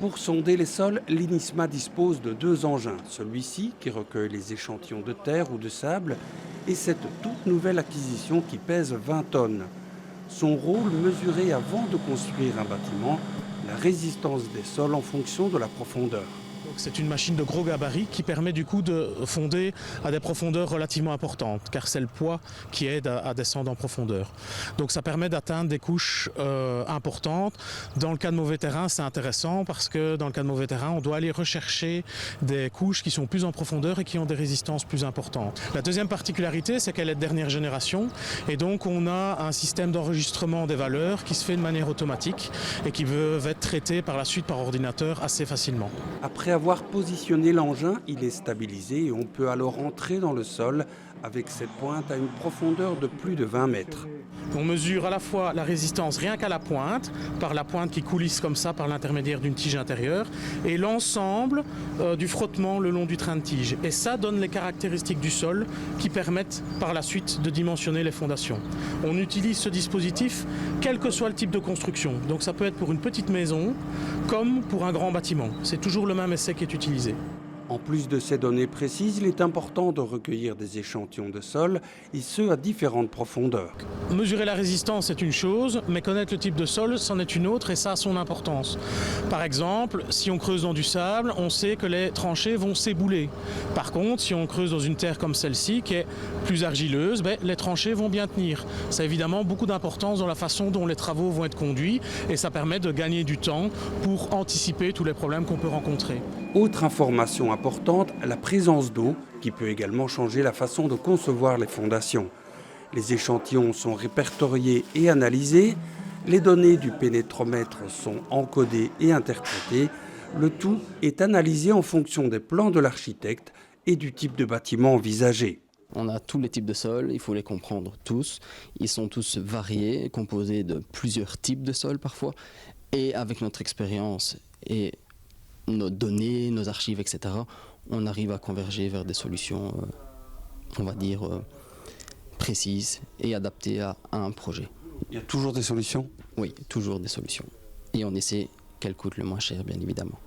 Pour sonder les sols, l'INISMA dispose de 2 engins. Celui-ci qui recueille les échantillons de terre ou de sable et cette toute nouvelle acquisition qui pèse 20 tonnes. Son rôle, mesurer avant de construire un bâtiment la résistance des sols en fonction de la profondeur. C'est une machine de gros gabarit qui permet du coup de fonder à des profondeurs relativement importantes, car c'est le poids qui aide à descendre en profondeur. Donc ça permet d'atteindre des couches importantes. Dans le cas de mauvais terrain, c'est intéressant parce que dans le cas de mauvais terrain, on doit aller rechercher des couches qui sont plus en profondeur et qui ont des résistances plus importantes. La deuxième particularité, c'est qu'elle est de dernière génération et donc on a un système d'enregistrement des valeurs qui se fait de manière automatique et qui peuvent être traitées par la suite par ordinateur assez facilement. Après avoir positionné l'engin, il est stabilisé et on peut alors entrer dans le sol avec cette pointe à une profondeur de plus de 20 mètres. On mesure à la fois la résistance rien qu'à la pointe, par la pointe qui coulisse comme ça par l'intermédiaire d'une tige intérieure, et l'ensemble du frottement le long du train de tige. Et ça donne les caractéristiques du sol qui permettent par la suite de dimensionner les fondations. On utilise ce dispositif quel que soit le type de construction. Donc ça peut être pour une petite maison comme pour un grand bâtiment. C'est toujours le même essai qui est utilisé. En plus de ces données précises, il est important de recueillir des échantillons de sol, et ce à différentes profondeurs. Mesurer la résistance est une chose, mais connaître le type de sol, c'en est une autre et ça a son importance. Par exemple, si on creuse dans du sable, on sait que les tranchées vont s'ébouler. Par contre, si on creuse dans une terre comme celle-ci, qui est plus argileuse, les tranchées vont bien tenir. Ça a évidemment beaucoup d'importance dans la façon dont les travaux vont être conduits et ça permet de gagner du temps pour anticiper tous les problèmes qu'on peut rencontrer. Autre information importante, la présence d'eau qui peut également changer la façon de concevoir les fondations. Les échantillons sont répertoriés et analysés, les données du pénétromètre sont encodées et interprétées. Le tout est analysé en fonction des plans de l'architecte et du type de bâtiment envisagé. On a tous les types de sols, il faut les comprendre tous. Ils sont tous variés, composés de plusieurs types de sols parfois. Et avec notre expérience et nos données, nos archives, etc., on arrive à converger vers des solutions, on va dire, précises et adaptées à un projet. Il y a toujours des solutions ? Oui, toujours des solutions. Et on essaie qu'elles coûtent le moins cher, bien évidemment.